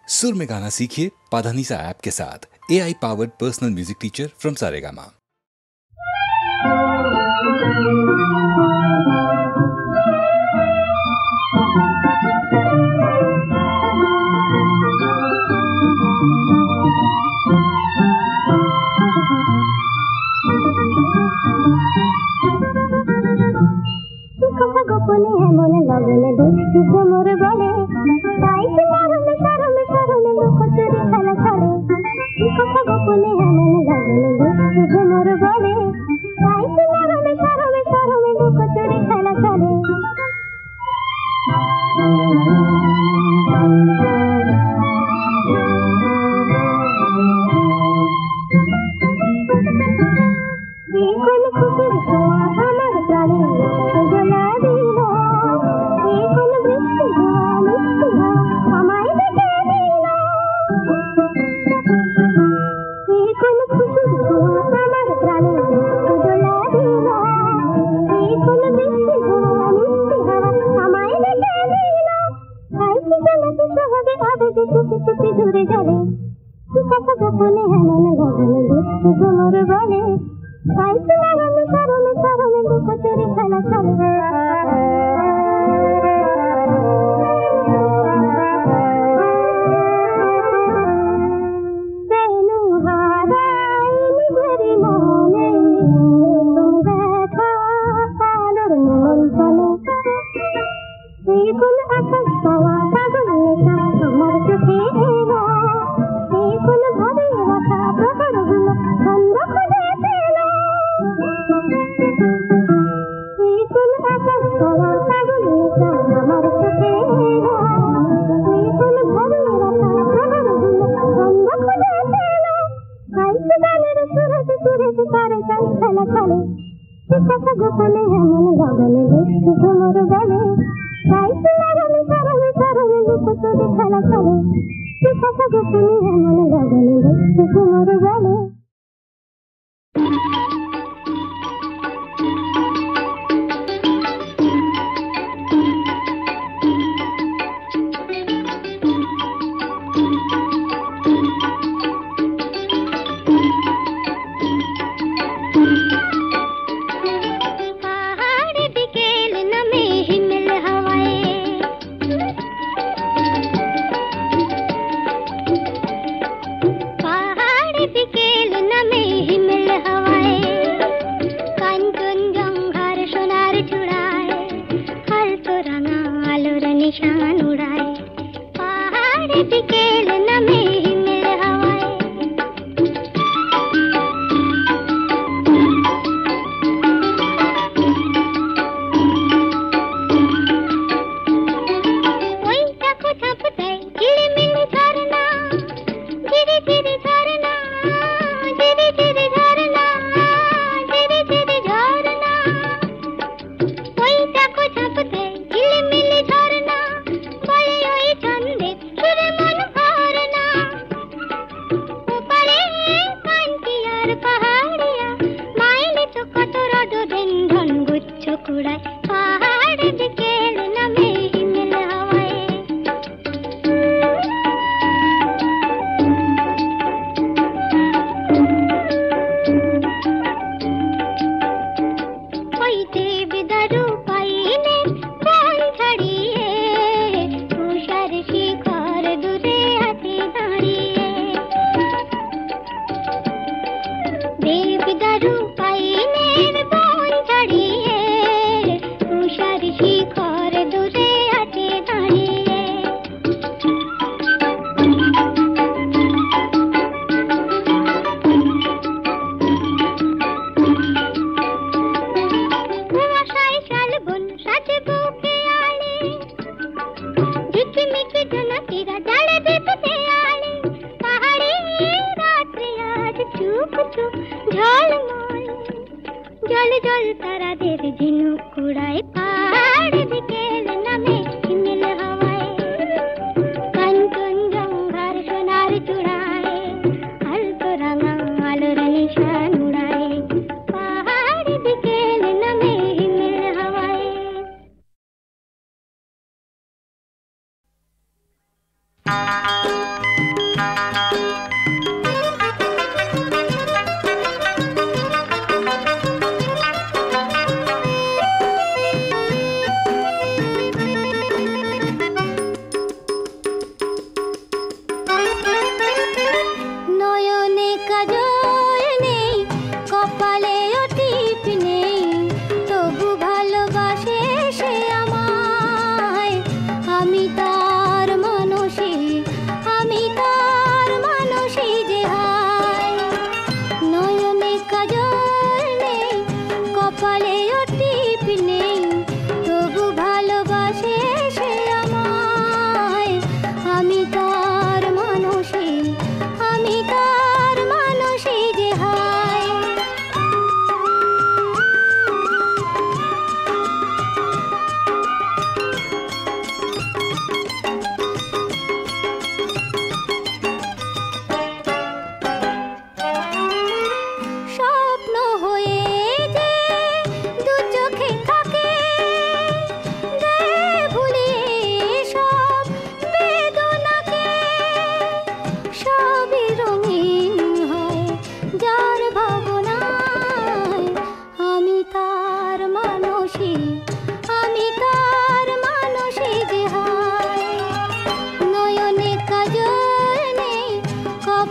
सुर में गाना सीखिए पाधानीसा ऐप के साथ। AI powered personal music teacher from Saregama. গোপনে এমন লগনে দুষ্টু ভ্রমর বলে তাইতে মারমে সারমে সারমে লুকোচুরি খেলা চলে। কথা গোপনে এমন লগনে দুষ্টু ভ্রমর বলে তাইতে মারমে সারমে সারমে লুকোচুরি খেলা চলে।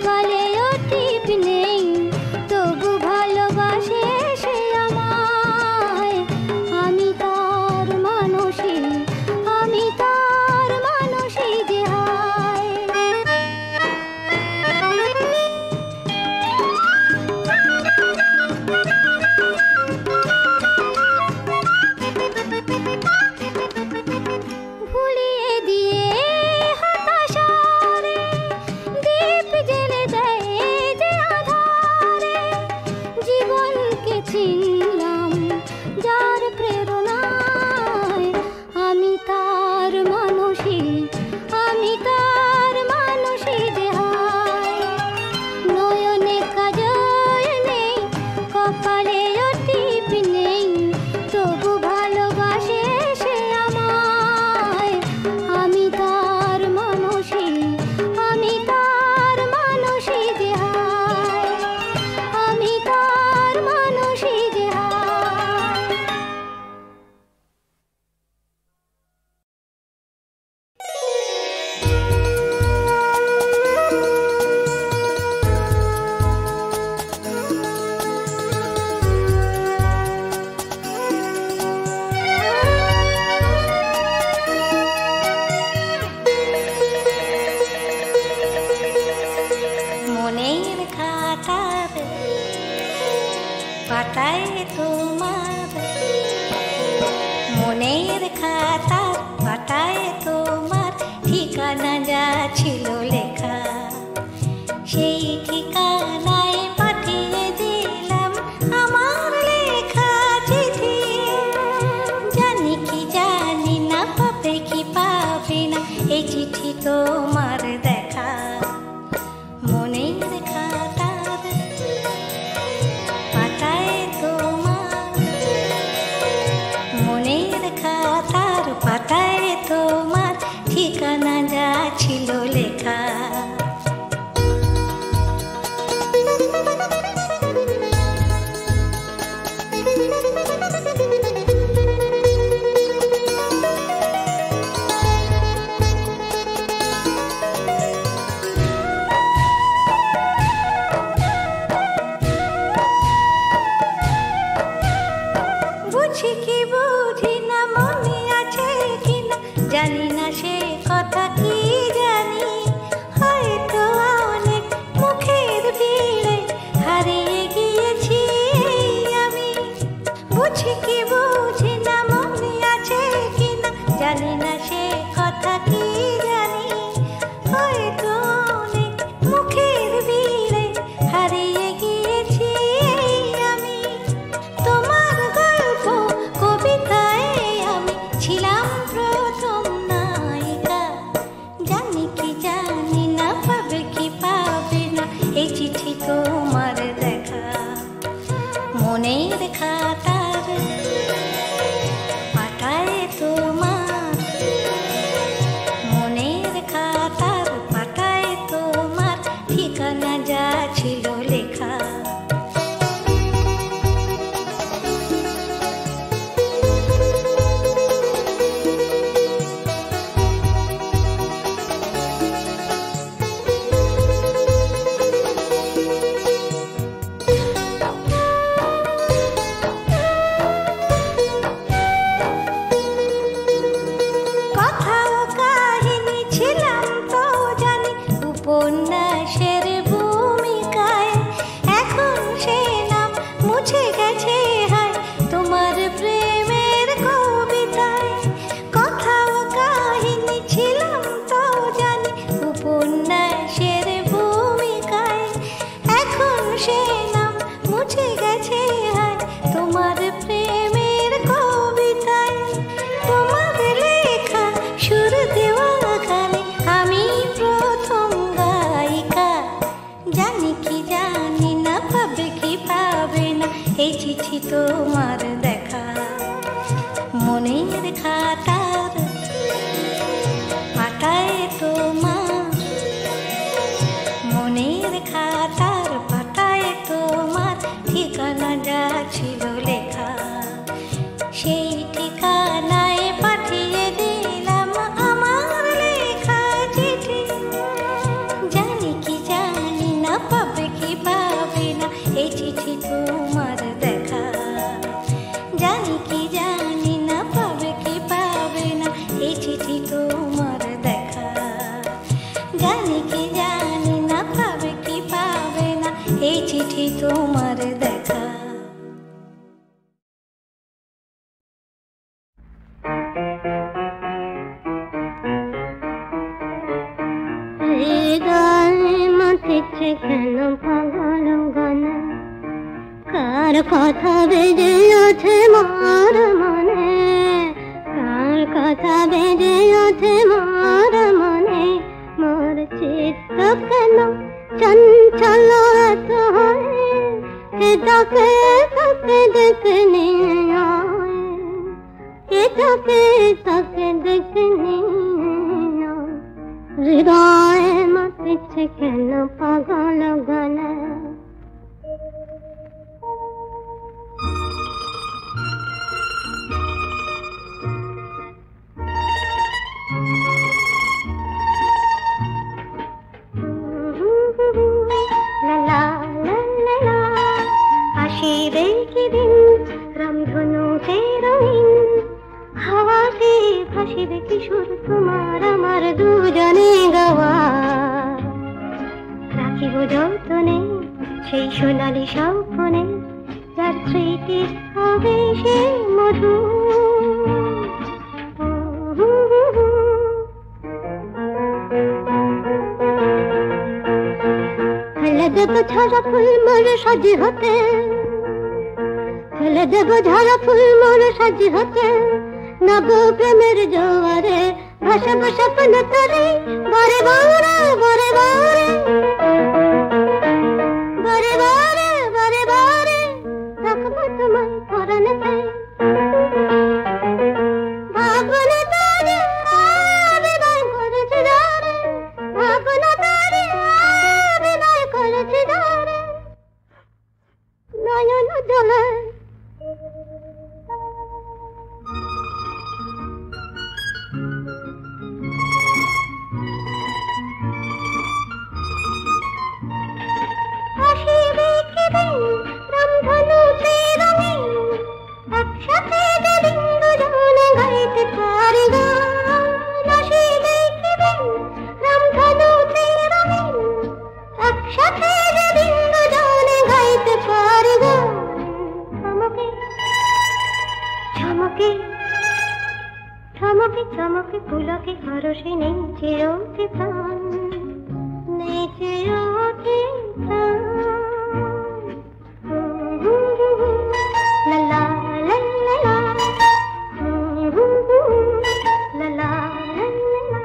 কপালেও টিপ নেই, তবু ভালোবাসে সে আমায়। আমি তার মানুষী, আমি তার মানুষী যে হায়। ভুলিয়ে দিয়ে হতাশারে দীপ জ্বেলে দেয় যে আধারে, জীবনকে চিনলাম যার প্রেরণায়। আমি তার মানুষী, আমি তার মানুষী যে হায়। নয়নে কাজল নেই, কপালেও টিপ নেই, তবু ভালোবাসে সে আমায়। আমি তার মানুষী, আমি তার মানুষী যে হায়। আমি তার মানুষী যে হায়। মনের খাতার পাতায় তোমার, মনের খাতার পাতায় তোমার ঠিকানা যা ছিল লেখা, সেই ঠিকানায় পাঠিয়ে দিলাম আমার লেখা চিঠি। জানি কি জানি না, পাবে কি পাবে না এই চিঠি তোমার দেখা। মনের খাতার পাতায় তোমার, মনের খাতার পাতায় তোমার ঠিকানা যা ছিল লেখা। বুঝি কি বুঝি না, মনে আছে কিনা জানি না, সে কথা কি জানি। হয়তো অনেক মুখের ভিড়ে হারিয়ে গিয়েছি আমি। বুঝি কি বুঝি না, মনে আছে কিনা জানি না, সে কথা কি জানি। হয়তো অনেক মুখের ভিড়ে হারিয়ে গিয়েছি আমি। তোমার গল্প কবিতায় আমি ছিলাম প্রথম নায়িকা। জানি কি জানি না, পাবে কি পাবে না এই চিঠি তোমার দেখা। মনের খাতার পাতায় তোমার, মনের খাতার পাতায় তোমার ঠিকানা যা ছিল লেখা। কথাও কাহিনী ছিলাম তো জানি উপন্যাসের ভূমিকায়। এখন সে নাম মুছে গেছে হায় তোমার প্রেমের কবিতায়। কথাও কাহিনী ছিলাম তো জানি উপন্যাসের ভূমিকায়। এখন সে নাম মুছে গেছে হায় তোমার প্রেমের কবিতায়। তোমার লেখা সুর দেওয়া গানে আমি প্রথম গায়িকা। জানি কি জানি না, পাবে কি পাবে না এই চিঠি তোমার দেখা। মনের খাতার পাতায় তোমার, মনের খাতার পাতায় তোমার ঠিকানা যা ছিল লেখা। সেই ঠিকানায় পাঠিয়ে দিলাম আমার লেখা চিঠি। জানি কি জানি জানি কি জানি না, পাবে কি পাবে না এই চিঠি তোমার দেখা। হৃদয়ে মাতিছে কেন পাগল গানে, কার কথা বেজে ওঠে মোর মনে, কার কথা বেজে ওঠে মোর মনে, মোর চিত্ত কেন চঞ্চল এত হয়, কে ডাকে তাকে ডেকে নিয়ে আয়, কে ডাকে তাকে ডেকে নিয়ে আয়। হৃদয়ে মাতিছে কেন পাগল গানে। আসিবে কি দিন রামধনু রঙিন, হাওয়াতে ভাসিবে কিশোর তোমার আমার দুজনে গাওয়া। রাখিব যতনে সেই সোনালি স্বপ্নে, যার স্মৃতি হবে সে মধু। ফেলে দেব ঝরা ফুল মোর সাজি হতে, ফেলে দেব ঝরা ফুল মোর সাজি হতে, নব প্রেমের জোয়ারে ভাসাব স্বপ্ন তরে, বারে বারে বারে বারে বারে বারে বারে বারে রাখবো তোমায় পরাণেতে। ভাবনা তারে বিদায় করেছে যারে, ভাবনা তারে বিদায় করেছে যারে, নয়ন জলে আসিবে কি দিন রামধনু রঙিন, একসাথে যেদিন দুজনে গাইতে পারি গান। আসিবে কি দিন রামধনু রঙিন, একসাথে যেদিন দুজনে গাইতে পারি গান। চমকে চমকে চমকে চমকে পুলকে হরসে নেচে ওঠে প্রাণ, নেচে ওঠে প্রাণ। লা লা লা লা লা, লা লা লা লা।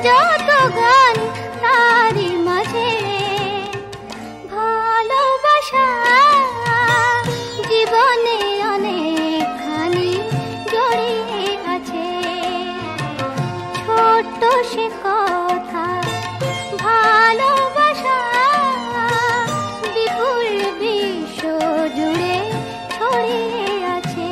যত গান তারি মাঝে ভালোবাসা জীবনে অনেকখানি জড়িয়ে আছে। ছোট্ট সে কথা ভালোবাসা বিপুল বিশ্ব জুড়ে ছড়িয়ে আছে।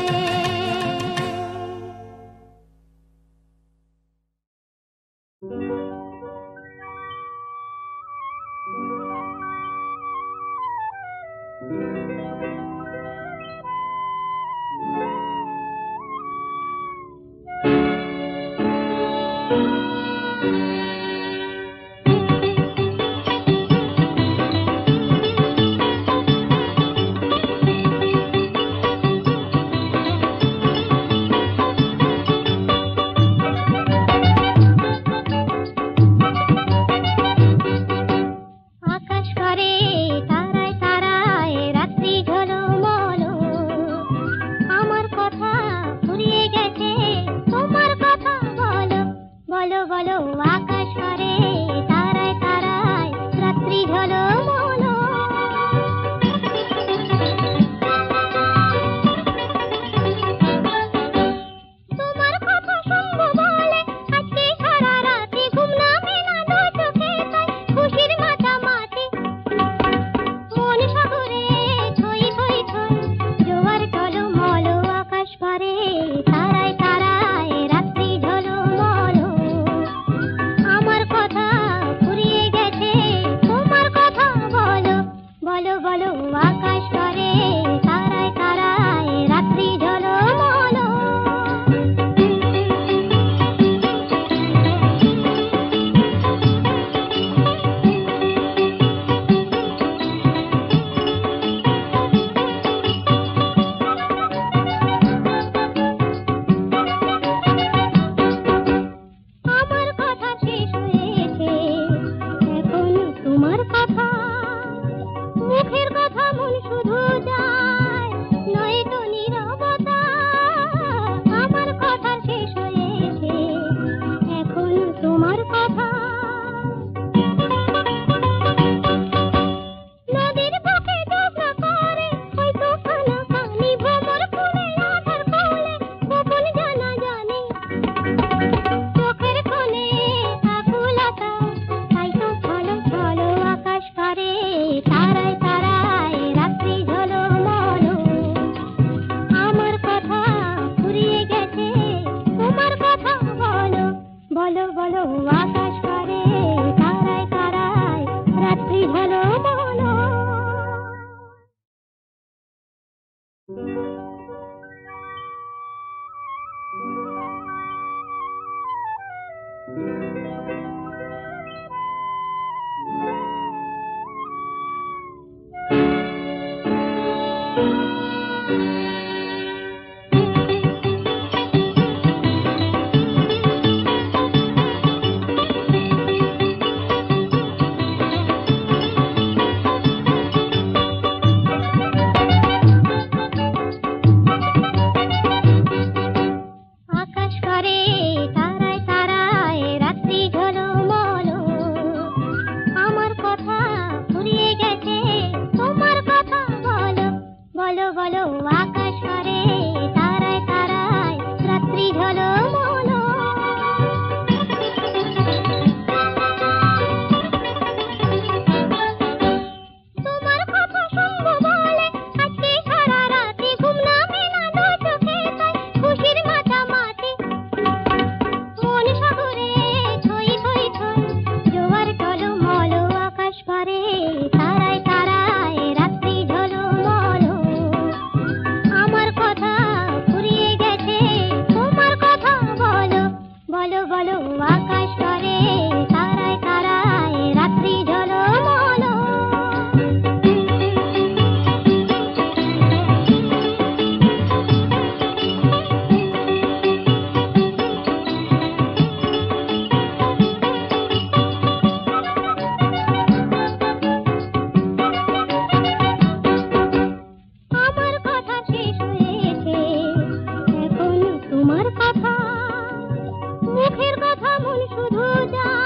মুখের কথা মন শুধু যায়।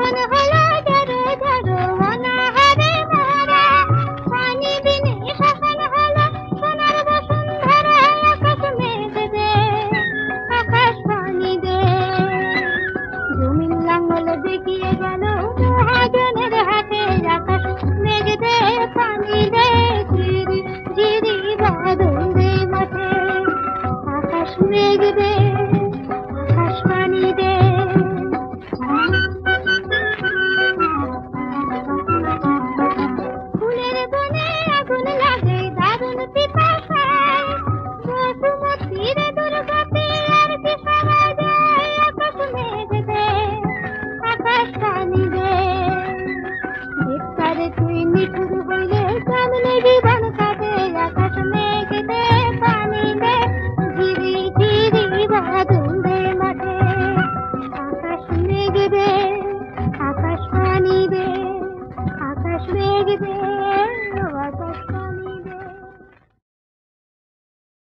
এখন হলো জড়ো জড়ো অনাহারে মরা পানি বিনে শাসন হলো সোনার বসুন্ধরা আকাশ মেঘ দে আকাশ পানি দে জমিন লাঙ্গল দেখিয়ে গেল মহাজনের হাতে আকাশ মেঘ দে পানি দে ঝিরি ঝিরি বাদল দে মাঠে আকাশ মেঘ দে আকাশ পানি দে ফুলের বনে আগুন লাগে দারুণ পিপাসায় বসুমতীর দুর্গতি আর কি সারা যায় আকাশ মেঘ দে আকাশ পানি দে ধিক্কারে তুই নিঠুর